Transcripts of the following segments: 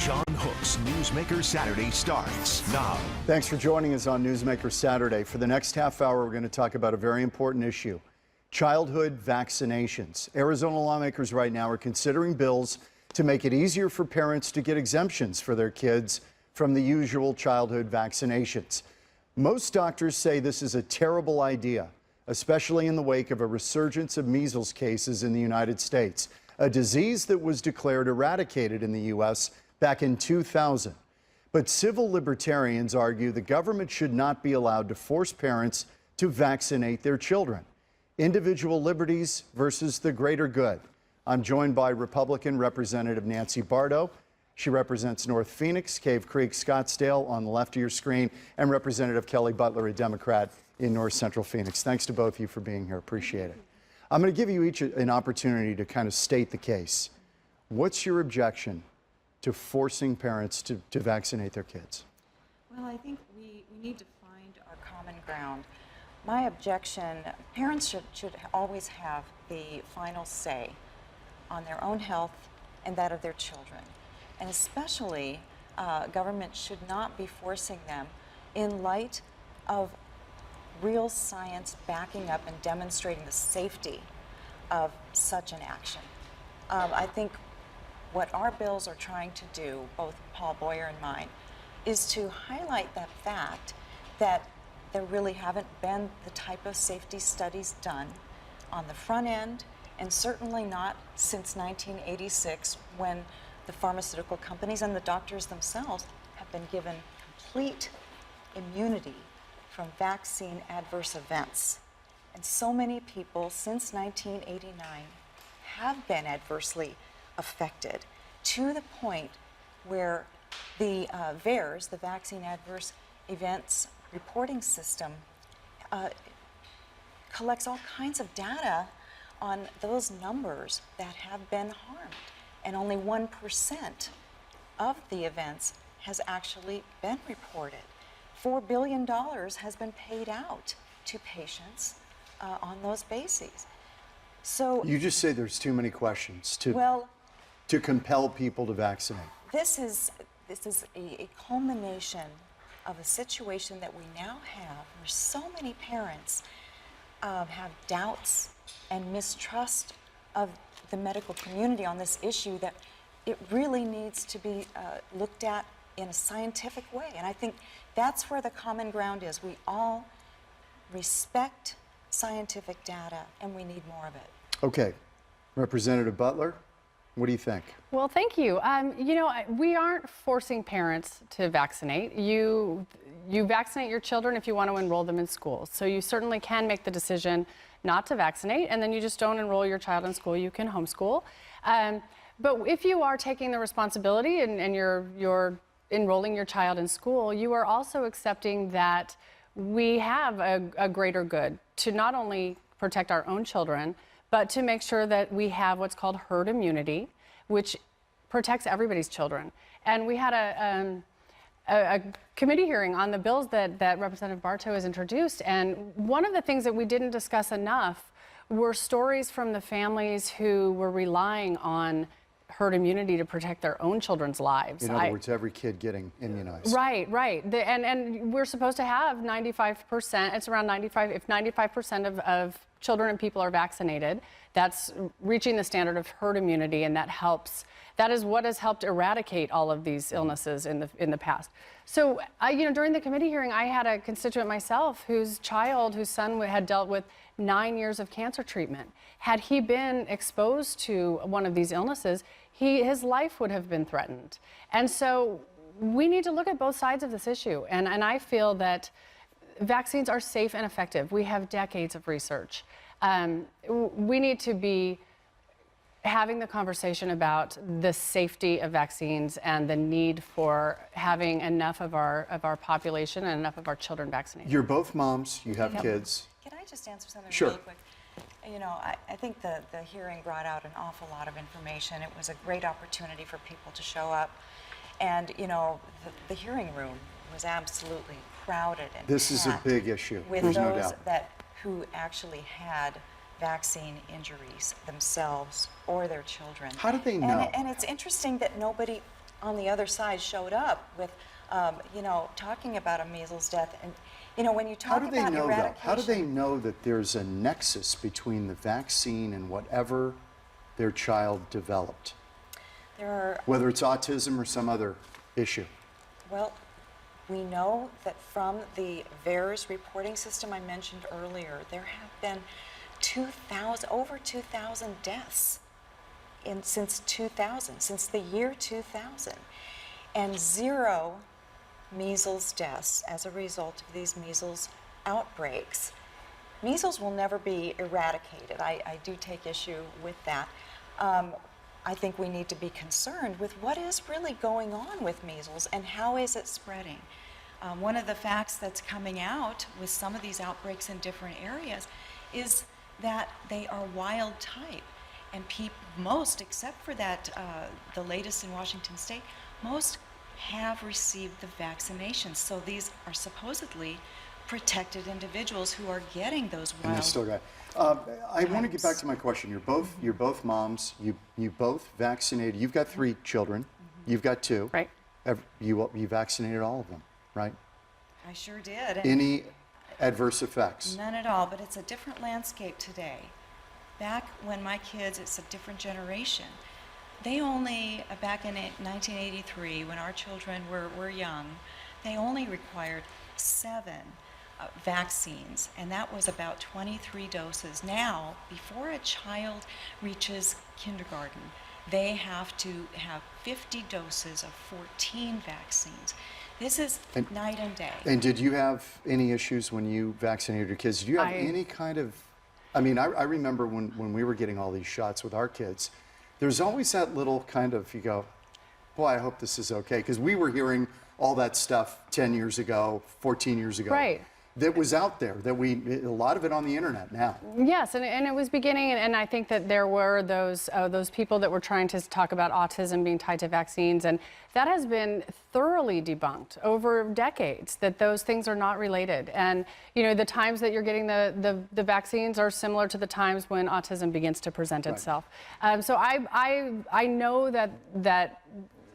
John Hook's Newsmaker Saturday starts now. Thanks for joining us on Newsmaker Saturday. For the next half hour, we're going to talk about a very important issue: childhood vaccinations. Arizona lawmakers right now are considering bills to make it easier for parents to get exemptions for their kids from the usual childhood vaccinations. Most doctors say this is a terrible idea, especially in the wake of a resurgence of measles cases in the United States, a disease that was declared eradicated in the U.S. back in 2000. But civil libertarians argue the government should not be allowed to force parents to vaccinate their children. Individual liberties versus the greater good. I'm joined by Republican Representative Nancy Barto. She represents North Phoenix, Cave Creek, Scottsdale on the left of your screen, and Representative Kelli Butler, a Democrat in North Central Phoenix. Thanks to both of you for being here. Appreciate it. I'm going to give you each an opportunity to kind of state the case. What's your objection to forcing parents to vaccinate their kids? Well, I think we need to find our common ground. My objection, parents should always have the final say on their own health and that of their children. And especially, government should not be forcing them in light of real science backing up and demonstrating the safety of such an action. I think what our bills are trying to do, both Paul Boyer and mine, is to highlight that fact that there really haven't been the type of safety studies done on the front end, and certainly not since 1986, when the pharmaceutical companies and the doctors themselves have been given complete immunity from vaccine adverse events. And so many people since 1989 have been adversely affected, to the point where the VAERS, the Vaccine Adverse Events Reporting System, collects all kinds of data on those numbers that have been harmed. And only 1% of the events has actually been reported. $4 billion has been paid out to patients on those bases. So you just say there's too many questions to compel people to vaccinate. This is a culmination of a situation that we now have where so many parents have doubts and mistrust of the medical community on this issue, that it really needs to be looked at in a scientific way. And I think that's where the common ground is. We all respect scientific data, and we need more of it. Okay. Representative Butler, what do you think? Well, thank you. You know, we aren't forcing parents to vaccinate. You vaccinate your children if you want to enroll them in school. So you certainly can make the decision not to vaccinate, and then you just don't enroll your child in school. You can homeschool. But if you are taking the responsibility and you're enrolling your child in school, you are also accepting that we have a greater good to not only protect our own children, but to make sure that we have what's called herd immunity, which protects everybody's children. And we had a committee hearing on the bills that Representative Barto has introduced, and one of the things that we didn't discuss enough were stories from the families who were relying on herd immunity to protect their own children's lives. In other words, every kid getting immunized. Right. And we're supposed to have 95%, it's around 95, if 95% of children and people are vaccinated, that's reaching the standard of herd immunity, and that is what has helped eradicate all of these illnesses in the past. So, you know, during the committee hearing, I had a constituent myself whose son had dealt with 9 years of cancer treatment. Had he been exposed to one of these illnesses, his life would have been threatened. And so we need to look at both sides of this issue. And I feel that vaccines are safe and effective. We have decades of research. We need to be having the conversation about the safety of vaccines and the need for having enough of our population and enough of our children vaccinated. You're both moms, you have kids. Can I just answer something Sure. really quick? You know, I think the hearing brought out an awful lot of information. It was a great opportunity for people to show up. And, you know, the hearing room was absolutely crowded and This is a packed big issue. with There's no those doubt. who actually had vaccine injuries themselves or their children. How did they know? And it's interesting that nobody on the other side showed up with, you know, talking about a measles death. And, you know, when you talk about eradication. How do they know that there's a nexus between the vaccine and whatever their child developed? Whether it's autism or some other issue. Well, we know that from the VAERS reporting system I mentioned earlier, there have been over 2,000 deaths since 2000, since the year 2000, and 0 measles deaths as a result of these measles outbreaks. Measles will never be eradicated. I do take issue with that. I think we need to be concerned with what is really going on with measles and how is it spreading. One of the facts that's coming out with some of these outbreaks in different areas is that they are wild type. And most, except for that, the latest in Washington State, most have received the vaccinations. So these are supposedly protected individuals who are getting those wild. And they still got. I want to get back to my question. You're both moms. You both vaccinated. You've got 3 children. You've got 2. Right. You vaccinated all of them, right? I sure did. Any adverse effects? None at all, but it's a different landscape today. Back when my kids, it's a different generation. They only, back in 1983, when our children were young, they only required 7 vaccines, and that was about 23 doses. Now, before a child reaches kindergarten, they have to have 50 doses of 14 vaccines. This is night and day. And did you have any issues when you vaccinated your kids? Did you have any kind of, I mean, I remember when we were getting all these shots with our kids, there's always that little kind of, you go, boy, I hope this is okay. Because we were hearing all that stuff 10 years ago, 14 years ago. Right. That was out there, a lot of it on the internet now. Yes, and it was beginning, and I think that there were those people that were trying to talk about autism being tied to vaccines, and that has been thoroughly debunked over decades, that those things are not related. And, you know, the times that you're getting the vaccines are similar to the times when autism begins to present itself. So I know that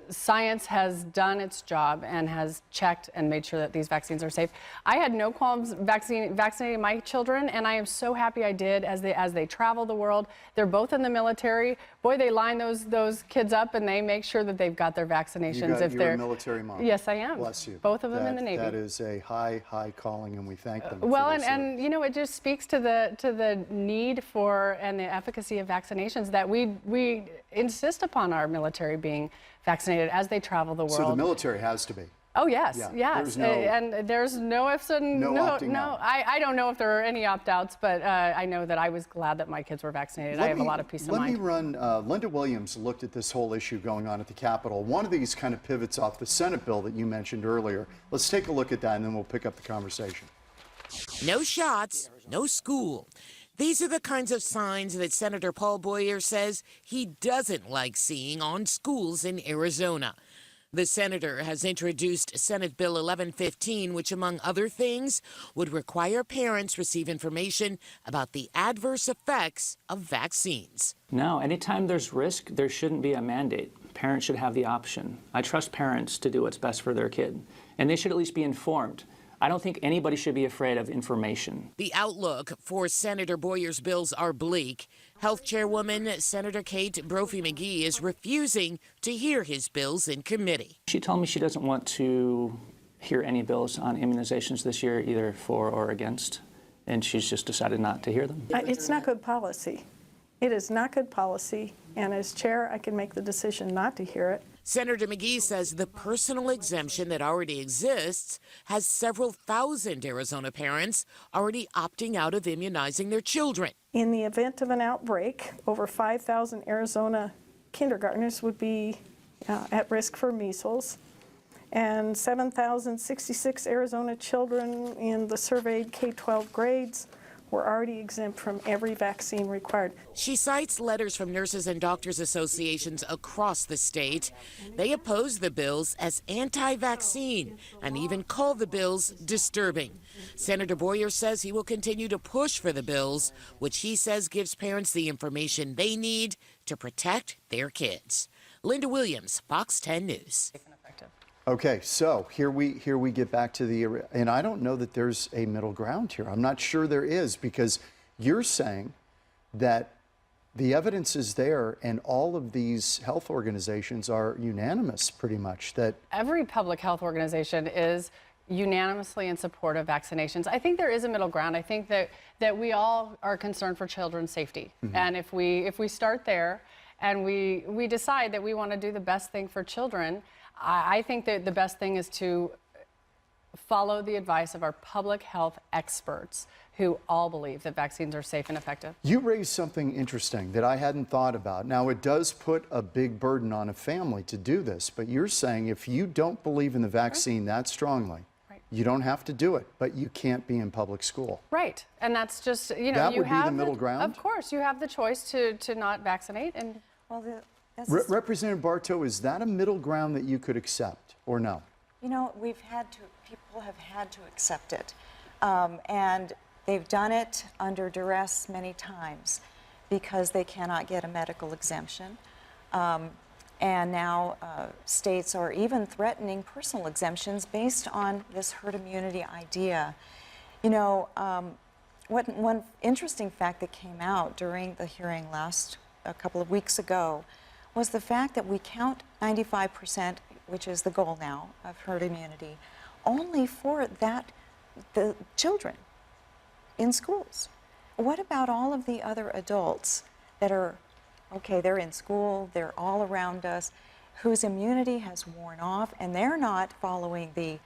science has done its job and has checked and made sure that these vaccines are safe. I had no qualms vaccinating my children, and I am so happy I did as they travel the world. They're both in the military. Boy, they line those kids up and they make sure that they've got their vaccinations. You're a military mom. Yes, I am. Bless you. Both of them in the Navy. That is a high calling, and we thank them. Well, and you know, it just speaks to the need for and the efficacy of vaccinations that we insist upon our military being vaccinated as they travel the world. So the military has to be. Oh yes, Yeah, yes, and there's no ifs and no opting out. I don't know if there are any opt-outs, but I know that I was glad that my kids were vaccinated. I have a lot of peace of mind. Let me run. Linda Williams looked at this whole issue going on at the Capitol. One of these kind of pivots off the Senate bill that you mentioned earlier. Let's take a look at that, and then we'll pick up the conversation. No shots, no school. These are the kinds of signs that Senator Paul Boyer says he doesn't like seeing on schools in Arizona. The senator has introduced Senate Bill 1115, which, among other things, would require parents receive information about the adverse effects of vaccines. No, anytime there's risk, there shouldn't be a mandate. Parents should have the option. I trust parents to do what's best for their kid, and they should at least be informed. I don't think anybody should be afraid of information. The outlook for Senator Boyer's bills are bleak. Health Chairwoman Senator Kate Brophy-McGee is refusing to hear his bills in committee. She told me she doesn't want to hear any bills on immunizations this year, either for or against, and she's just decided not to hear them. It's not good policy. It is not good policy, and as chair, I can make the decision not to hear it. Senator McGee says the personal exemption that already exists has several thousand Arizona parents already opting out of immunizing their children. In the event of an outbreak, over 5,000 Arizona kindergartners would be at risk for measles, and 7,066 Arizona children in the surveyed K-12 grades were already exempt from every vaccine required. She cites letters from nurses and doctors associations across the state. They oppose the bills as anti-vaccine and even call the bills disturbing. Senator Boyer says he will continue to push for the bills, which he says gives parents the information they need to protect their kids. Linda Williams, Fox 10 News. Okay, so here we get back to the, and I don't know that there's a middle ground here. I'm not sure there is, because you're saying that the evidence is there and all of these health organizations are unanimous pretty much that every public health organization is unanimously in support of vaccinations. I think there is a middle ground. I think that we all are concerned for children's safety. And if we start there and we decide that we want to do the best thing for children, I think that the best thing is to follow the advice of our public health experts who all believe that vaccines are safe and effective. You raised something interesting that I hadn't thought about. Now, it does put a big burden on a family to do this, but you're saying if you don't believe in the vaccine that strongly, you don't have to do it, but you can't be in public school. Right, and that's just, you know, that you would have be the middle ground? Of course, you have the choice to not vaccinate. And Well, Representative Barto, is that a middle ground that you could accept or no? you know, people have had to accept it. And they've done it under duress many times because they cannot get a medical exemption. And now states are even threatening personal exemptions based on this herd immunity idea. You know, one interesting fact that came out during the hearing a couple of weeks ago was the fact that we count 95%, which is the goal now of herd immunity, only for the children in schools. What about all of the other adults that are, okay, they're in school, they're all around us, whose immunity has worn off, and they're not following the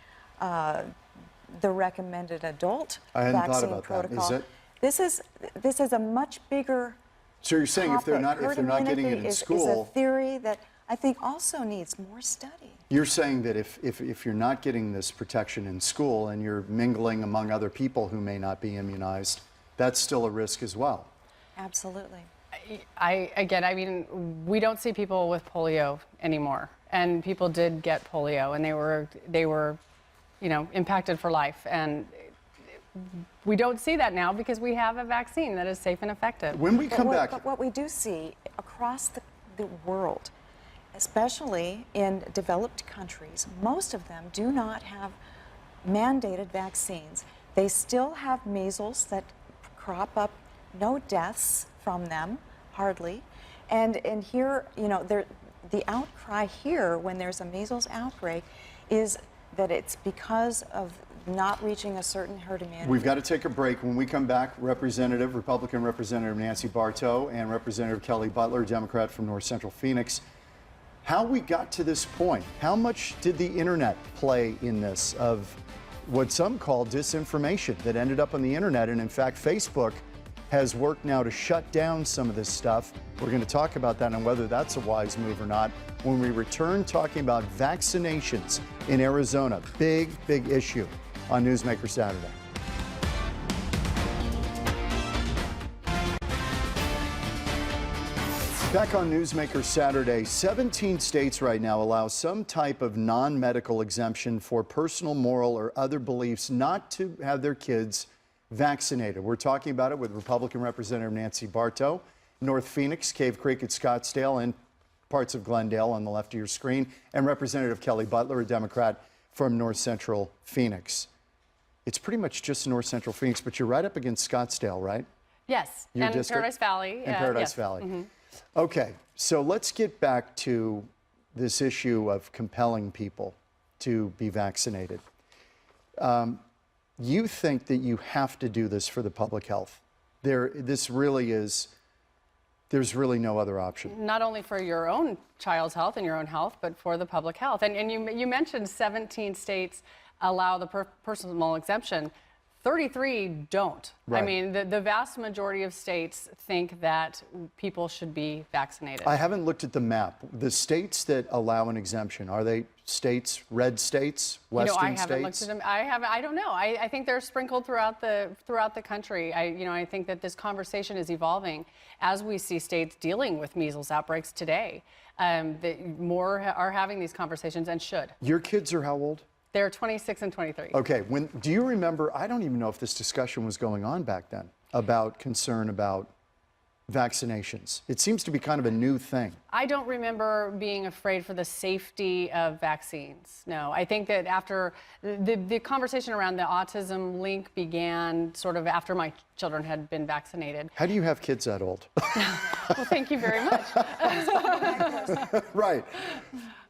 recommended adult vaccine protocol. This is a much bigger So you're saying topic. if they're not getting it in school, is a theory that I think also needs more study. you're saying that if you're not getting this protection in school and you're mingling among other people who may not be immunized, that's still a risk as well. Absolutely. I mean, we don't see people with polio anymore, and people did get polio, and they were, you know, impacted for life, and we don't see that now because we have a vaccine that is safe and effective. When we come back, But what we do see across the world, especially in developed countries, most of them do not have mandated vaccines. They still have measles that crop up, no deaths from them, hardly. And here, you know, the outcry here when there's a measles outbreak is that it's because of not reaching a certain herd immunity. we've got to take a break. When we come back, Republican Representative Nancy Barto and Representative Kelli Butler, Democrat from North Central Phoenix, how we got to this point. How much did the internet play in this of what some call disinformation that ended up on the internet? And in fact, Facebook has worked now to shut down some of this stuff. We're going to talk about that and whether that's a wise move or not when we return, talking about vaccinations in Arizona. Big, big issue on Newsmaker Saturday. Back on Newsmaker Saturday, 17 states right now allow some type of non-medical exemption for personal, moral, or other beliefs not to have their kids vaccinated. We're talking about it with Republican Representative Nancy Barto, North Phoenix, Cave Creek at Scottsdale, and parts of Glendale on the left of your screen, and Representative Kelli Butler, a Democrat from North Central Phoenix. It's pretty much just North Central Phoenix, but you're right up against Scottsdale, right? Yes, Your and district? Paradise Valley. And Paradise yes. Valley. Okay, so let's get back to this issue of compelling people to be vaccinated. You think that you have to do this for the public health. There's really no other option. Not only for your own child's health and your own health, but for the public health. And you mentioned 17 states allow the personal exemption. 33 don't. Right. I mean, the vast majority of states think that people should be vaccinated. I haven't looked at the map. The states that allow an exemption, are they states, red states, western I haven't states? looked at them. I don't know. I think they're sprinkled throughout the country. I think that this conversation is evolving as we see states dealing with measles outbreaks today. That more are having these conversations and should. Your kids are how old? They're 26 and 23. Okay, do you remember, I don't even know if this discussion was going on back then, about concern about vaccinations? It seems to be kind of a new thing. I don't remember being afraid for the safety of vaccines. No, I think that after the conversation around the autism link began sort of after my children had been vaccinated. How do you have kids that old? Well, thank you very much. Right.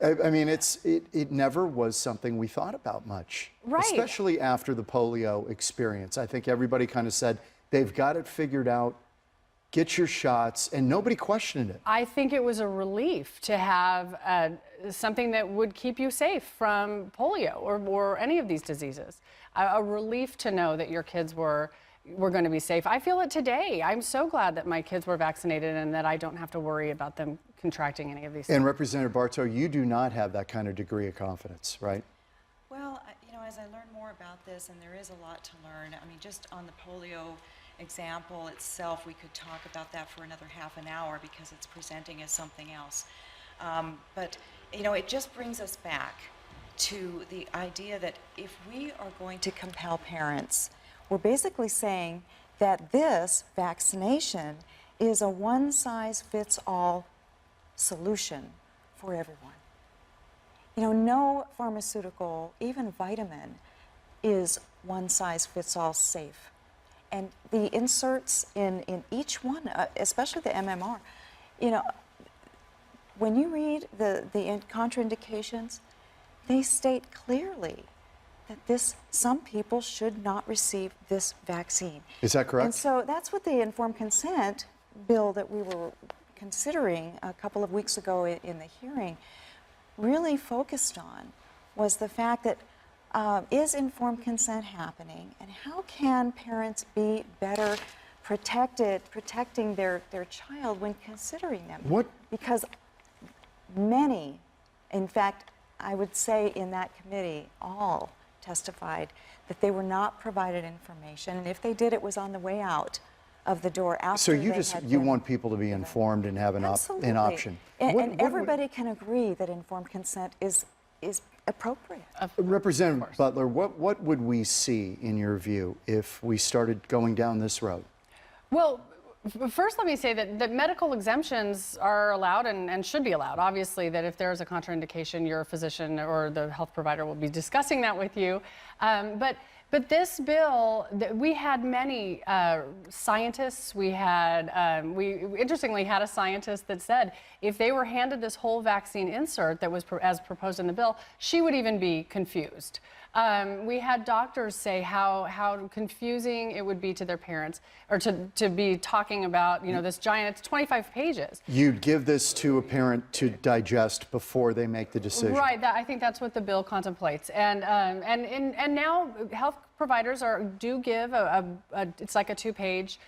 I mean, it never was something we thought about much. Right. Especially after the polio experience. I think everybody kind of said, they've got it figured out. Get your shots, and nobody questioned it. I think it was a relief to have something that would keep you safe from polio or any of these diseases. A relief to know that your kids were going to be safe. I feel it today. I'm so glad that my kids were vaccinated and that I don't have to worry about them contracting any of these things. And Representative Barto, you do not have that kind of degree of confidence, right? Well, as I learn more about this, and there is a lot to learn, I mean, just on the polio example itself, we could talk about that for another half an hour because it's presenting as something else. But, it just brings us back to the idea that if we are going to compel parents, we're basically saying that this vaccination is a one-size-fits-all solution for everyone. No pharmaceutical, even vitamin, is one-size-fits-all safe. And the inserts in each one, especially the MMR, when you read the contraindications, they state clearly that some people should not receive this vaccine. Is that correct? And so that's what the informed consent bill that we were considering a couple of weeks ago in the hearing really focused on, was the fact that is informed consent happening, and how can parents be better protecting their child when considering them? What? Because many, in fact, I would say in that committee, all testified that they were not provided information, and if they did, it was on the way out of the door after. So you want people to be informed and have an option. And everybody can agree that informed consent is appropriate. Representative Butler, what would we see, in your view, if we started going down this road? Well, first let me say that medical exemptions are allowed and should be allowed. Obviously, that if there's a contraindication, your physician or the health provider will be discussing that with you. But this bill, we had many scientists. We interestingly had a scientist that said if they were handed this whole vaccine insert that was as proposed in the bill, she would even be confused. We had doctors say how confusing it would be to their parents, or to be talking about, this giant, it's 25 pages. You'd give this to a parent to digest before they make the decision. Right, I think that's what the bill contemplates. And now health providers do give it's like a 2-page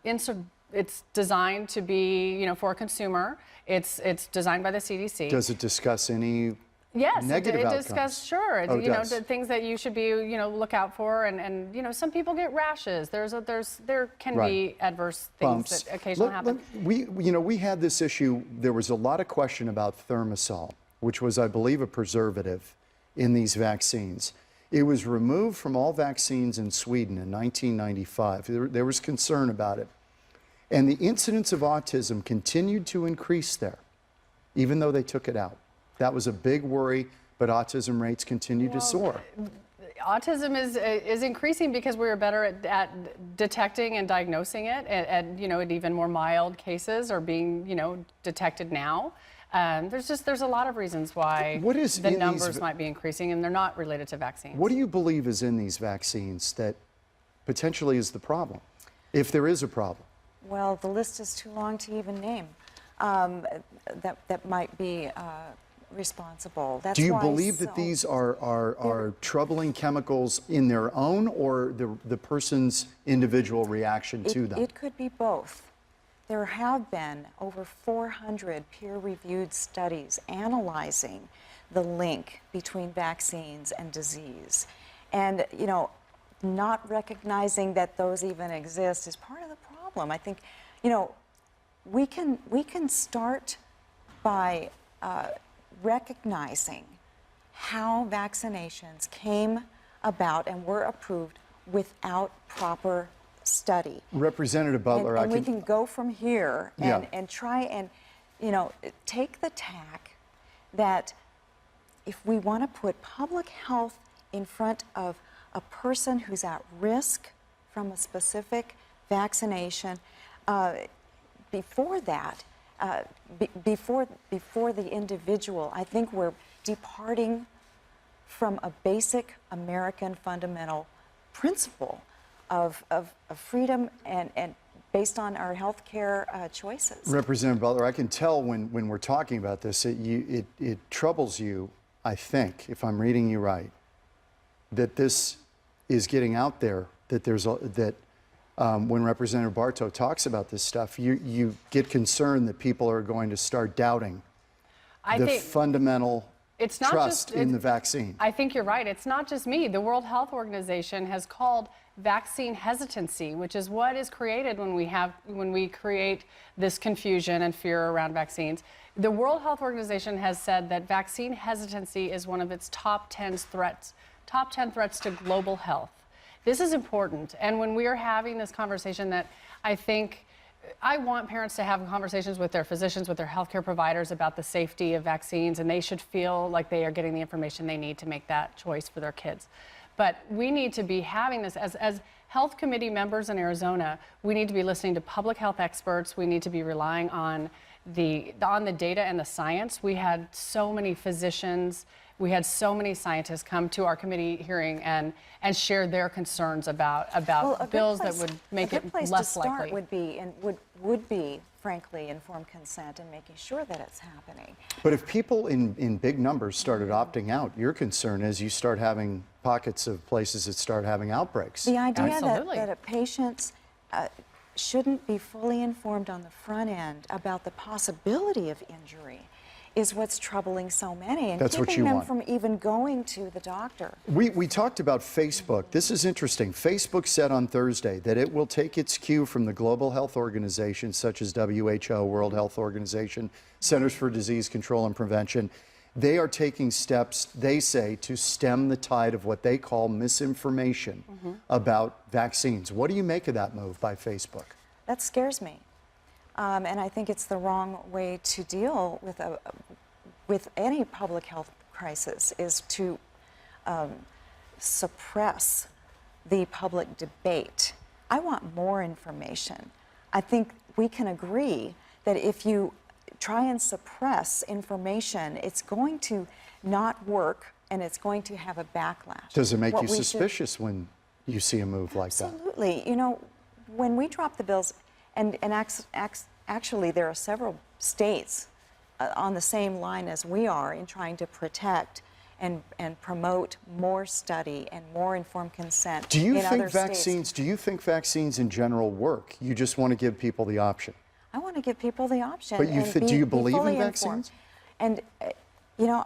insert. It's designed to be, for a consumer. It's designed by the CDC. Does it discuss any Yes, negative outcomes? Discuss, sure. Oh, the things that you should be, look out for, and some people get rashes. There can be adverse things bumps that occasionally happen. We had this issue. There was a lot of question about thimerosal, which was, I believe, a preservative in these vaccines. It was removed from all vaccines in Sweden in 1995. There was concern about it, and the incidence of autism continued to increase there, even though they took it out. That was a big worry, but autism rates continue to soar. Autism is increasing because we're better at detecting and diagnosing it, at even more mild cases are being detected now. There's a lot of reasons why the numbers might be increasing, and they're not related to vaccines. What do you believe is in these vaccines that potentially is the problem, if there is a problem? Well, the list is too long to even name that might be responsible. That's do you why believe that these are troubling chemicals in their own, or the person's individual reaction to them? It could be both. There have been over 400 peer-reviewed studies analyzing the link between vaccines and disease. And, not recognizing that those even exist is part of the problem. I think, we can start by recognizing how vaccinations came about and were approved without proper study. Representative Butler, And we can go from here and, Yeah. and try and, you know, take the tack that if we want to put public health in front of a person who's at risk from a specific vaccination, before that, before the individual, I think we're departing from a basic American fundamental principle of freedom and based on our health care choices. Representative Butler, I can tell when we're talking about this, it troubles you, I think, if I'm reading you right, that this is getting out there, that there's when Representative Barto talks about this stuff, you get concerned that people are going to start doubting the fundamental trust in the vaccine. I think you're right. It's not just me. The World Health Organization has called vaccine hesitancy, which is what is created when we create this confusion and fear around vaccines. The World Health Organization has said that vaccine hesitancy is one of its top 10 threats to global health. This is important, and when we are having this conversation, that I want parents to have conversations with their physicians, with their healthcare providers about the safety of vaccines, and they should feel like they are getting the information they need to make that choice for their kids. But we need to be having this as health committee members in Arizona. We need to be listening to public health experts. We need to be relying on the data and the science. We had so many physicians. We had so many scientists come to our committee hearing and share their concerns about bills that would make it less likely. A good place to start would be, frankly, informed consent and making sure that it's happening. But if people in big numbers started opting out, your concern is you start having pockets of places that start having outbreaks. The idea Absolutely. that a patient shouldn't be fully informed on the front end about the possibility of injury is what's troubling so many, and That's what keeping you them want. from even going to the doctor. We talked about Facebook. This is interesting. Facebook said on Thursday that it will take its cue from the global health organizations such as WHO, World Health Organization, Centers for Disease Control and Prevention. They are taking steps, they say, to stem the tide of what they call misinformation about vaccines. What do you make of that move by Facebook? That scares me. And I think it's the wrong way to deal with any public health crisis, is to suppress the public debate. I want more information. I think we can agree that if you try and suppress information, it's going to not work and it's going to have a backlash. Does it make you suspicious when you see a move like that? Absolutely. You know, when we drop the bills, and actually there are several states on the same line as we are in trying to protect and promote more study and more informed consent. Do you in think other vaccines? States. Do you think vaccines in general work? You just want to give people the option. I want to give people the option. But and do you believe fully in informed. vaccines? And you know,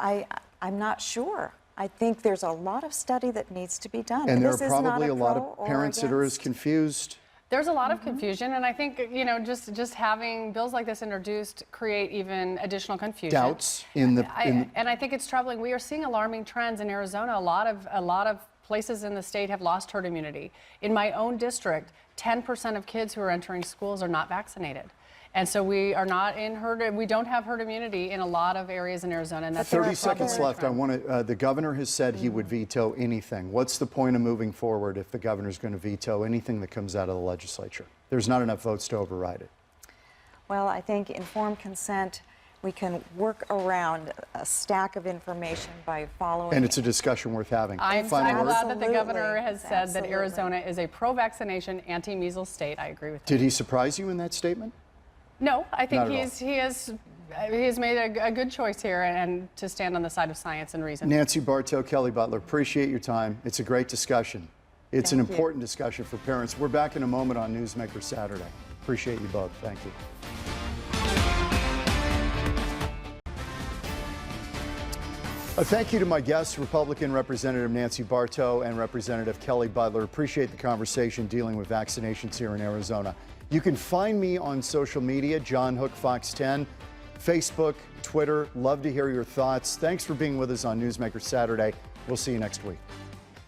I'm not sure. I think there's a lot of study that needs to be done. And there this are is not probably a lot pro of or parents that are as against. confused. There's a lot of confusion, and I think, you know, just having bills like this introduced create even additional confusion. Doubts in the. And I think it's troubling. We are seeing alarming trends in Arizona. A lot of places in the state have lost herd immunity. In my own district, 10% of kids who are entering schools are not vaccinated. And so we are not in we don't have herd immunity in a lot of areas in Arizona. And that's 30 seconds left. I trend. want to. The governor has said he would veto anything. What's the point of moving forward if the governor's going to veto anything that comes out of the legislature? There's not enough votes to override it. Well, I think informed consent, we can work around a stack of information by following. And it's a discussion worth having. I'm Final word? glad that the governor Absolutely. has said that Absolutely. Arizona is a pro-vaccination, anti-measles state. I agree with him. Did he surprise you in that statement? No, I think Not at he has made a good choice here and to stand on the side of science and reason. Nancy Barto, Kelli Butler, appreciate your time. It's a great discussion. It's an Thank you. important discussion for parents. We're back in a moment on Newsmaker Saturday. Appreciate you both. Thank you. A thank you to my guests, Republican Representative Nancy Barto and Representative Kelli Butler. Appreciate the conversation dealing with vaccinations here in Arizona. You can find me on social media, John Hook Fox 10, Facebook, Twitter. Love to hear your thoughts. Thanks for being with us on Newsmaker Saturday. We'll see you next week.